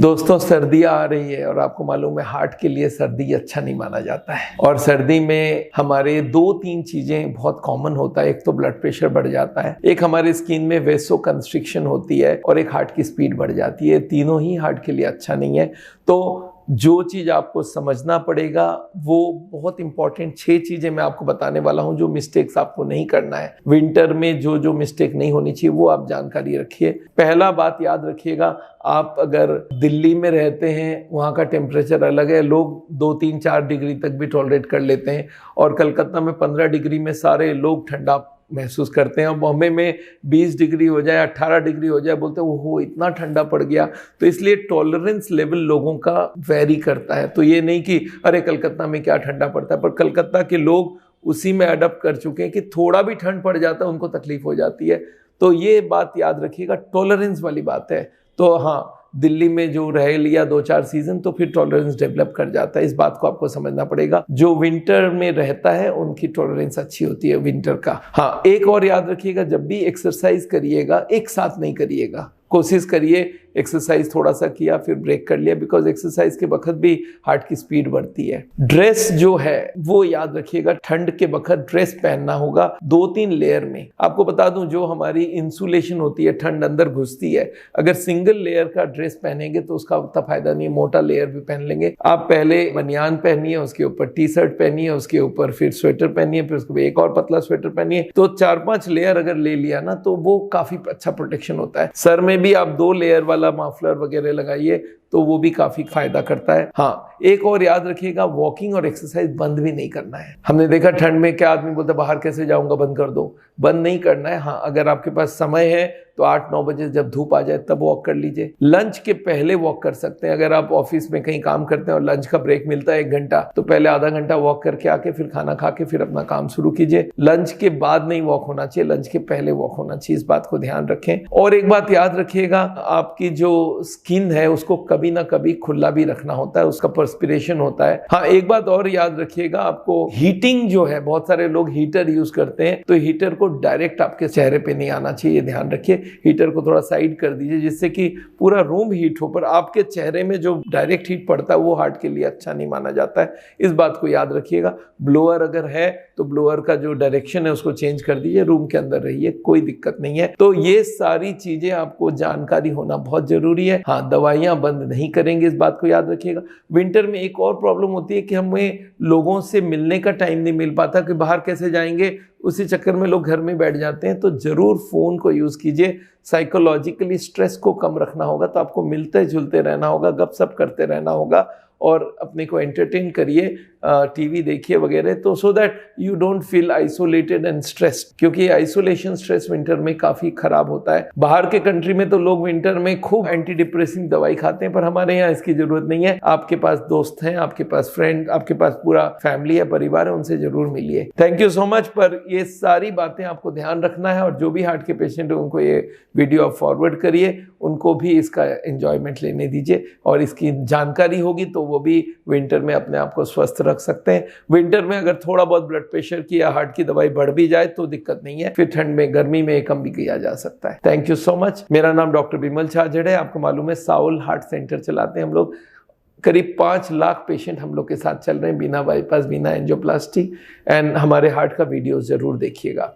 दोस्तों, सर्दियाँ आ रही है और आपको मालूम है हार्ट के लिए सर्दी अच्छा नहीं माना जाता है। और सर्दी में हमारे 2-3 चीजें बहुत कॉमन होता है। एक तो ब्लड प्रेशर बढ़ जाता है, एक हमारे स्किन में वेसो कंस्ट्रिक्शन होती है और एक हार्ट की स्पीड बढ़ जाती है। तीनों ही हार्ट के लिए अच्छा नहीं है। तो जो चीज आपको समझना पड़ेगा वो बहुत इंपॉर्टेंट 6 चीजें मैं आपको बताने वाला हूं जो मिस्टेक्स आपको नहीं करना है। विंटर में जो जो मिस्टेक नहीं होनी चाहिए वो आप जानकारी रखिए। पहला बात याद रखिएगा, आप अगर दिल्ली में रहते हैं वहाँ का टेम्परेचर अलग है, लोग 2-3-4 डिग्री तक भी टॉलरेट कर लेते हैं और कलकत्ता में 15 डिग्री में सारे लोग ठंडा महसूस करते हैं। और बॉम्बे में 20 डिग्री हो जाए, 18 डिग्री हो जाए, बोलते हैं ओहो इतना ठंडा पड़ गया। तो इसलिए टॉलरेंस लेवल लोगों का वेरी करता है। तो ये नहीं कि अरे कलकत्ता में क्या ठंडा पड़ता है, पर कलकत्ता के लोग उसी में अडप्ट कर चुके हैं कि थोड़ा भी ठंड पड़ जाता है उनको तकलीफ हो जाती है। तो ये बात याद रखिएगा, टॉलरेंस वाली बात है। तो हाँ, दिल्ली में जो रह लिया 2-4 सीजन तो फिर टॉलरेंस डेवलप कर जाता है। इस बात को आपको समझना पड़ेगा। जो विंटर में रहता है उनकी टॉलरेंस अच्छी होती है विंटर का। हाँ, एक और याद रखिएगा, जब भी एक्सरसाइज करिएगा एक साथ नहीं करिएगा। कोशिश करिए एक्सरसाइज थोड़ा सा किया फिर ब्रेक कर लिया, बिकॉज एक्सरसाइज के वक्त भी हार्ट की स्पीड बढ़ती है। ड्रेस जो है वो याद रखिएगा, ठंड के वक्त ड्रेस पहनना होगा 2-3 लेयर में। आपको बता दूं, जो हमारी इंसुलेशन होती है, ठंड अंदर घुसती है, अगर सिंगल लेयर का ड्रेस पहनेंगे तो उसका उतना फायदा नहीं है। मोटा लेयर भी पहन लेंगे। आप पहले बनियान पहनिए, उसके ऊपर टी शर्ट पहनिए, उसके ऊपर फिर स्वेटर पहनिए, फिर उसके ऊपर एक और पतला स्वेटर पहनिए। तो 4-5 लेयर अगर ले लिया ना तो वो काफी अच्छा प्रोटेक्शन होता है। सर में भी आप 2 लेयर वाला मफलर वगैरह लगाइए तो वो भी काफी फायदा करता है। हाँ, एक और याद रखिएगा, वॉकिंग और एक्सरसाइज बंद भी नहीं करना है। हमने देखा ठंड में क्या आदमी बोलता है बाहर कैसे जाऊंगा, बंद कर दो। बंद नहीं करना है। हाँ, अगर आपके पास समय है तो 8-9 बजे जब धूप आ जाए तब वॉक कर लीजिए। लंच के पहले वॉक कर सकते हैं। अगर आप ऑफिस में कहीं काम करते हैं और लंच का ब्रेक मिलता है 1 घंटा, तो पहले आधा घंटा वॉक करके आके फिर खाना खा के फिर अपना काम शुरू कीजिए। लंच के बाद नहीं वॉक होना चाहिए, लंच के पहले वॉक होना चाहिए। इस बात को ध्यान रखें। और एक बात याद रखिएगा, आपकी जो स्किन है उसको कभी ना कभी खुला भी रखना होता है, उसका पर्सपिरेशन होता है। हाँ, एक बात और याद रखिएगा, आपको हीटिंग जो है, बहुत सारे लोग हीटर यूज करते हैं, तो हीटर को डायरेक्ट आपके चेहरे पे नहीं आना चाहिए। ध्यान रखिए, हीटर को थोड़ा साइड कर दीजिए जिससे कि पूरा रूम हीट हो, पर आपके चेहरे में जो डायरेक्ट हीट पड़ता है वो हार्ट के लिए अच्छा नहीं माना जाता है। इस बात को याद रखिएगा। ब्लोअर अगर है तो ब्लोअर का जो डायरेक्शन है उसको चेंज कर दीजिए, रूम के अंदर रहिए, कोई दिक्कत नहीं है। तो ये सारी चीजें आपको जानकारी होना बहुत जरूरी है। हाँ, दवाइयां बंद नहीं करेंगे, इस बात को याद रखिएगा। विंटर में एक और प्रॉब्लम होती है कि हमें लोगों से मिलने का टाइम नहीं मिल पाता, कि बाहर कैसे जाएंगे, उसी चक्कर में लोग घर में बैठ जाते हैं। तो जरूर फोन को यूज कीजिए। साइकोलॉजिकली स्ट्रेस को कम रखना होगा, तो आपको मिलते जुलते रहना होगा, गपशप करते रहना होगा और अपने को एंटरटेन करिए, टीवी देखिए वगैरह, तो so that you don't feel isolated and stressed. क्योंकि आइसोलेशन स्ट्रेस विंटर में काफी खराब होता है। बाहर के कंट्री में तो लोग विंटर में खूब एंटी डिप्रेसिंग दवाई खाते हैं, पर हमारे यहाँ इसकी जरूरत नहीं है। आपके पास दोस्त हैं, आपके पास फ्रेंड, आपके पास पूरा फैमिली है, परिवार है, उनसे जरूर मिलिए। Thank you so much. पर ये सारी बातें आपको ध्यान रखना है और जो भी हार्ट के पेशेंट है उनको ये वीडियो आप फॉरवर्ड करिए, उनको भी इसका एंजॉयमेंट लेने दीजिए और इसकी जानकारी होगी तो वो भी विंटर में अपने आप को स्वस्थ रख सकते हैं। विंटर में अगर थोड़ा बहुत ब्लड प्रेशर की या हार्ट की दवाई बढ़ भी जाए तो दिक्कत नहीं है, फिर ठंड में गर्मी में कम भी किया जा सकता है। Thank you so much. मेरा नाम डॉक्टर बिमल छाजड़ है। आपको मालूम है साउल हार्ट सेंटर चलाते हैं हम लोग। करीब 5 लाख पेशेंट हम लोग के साथ चल रहे हैं, बिना बाईपास, बिना एंजियोप्लास्टी। एंड हमारे हार्ट का वीडियो जरूर देखिएगा।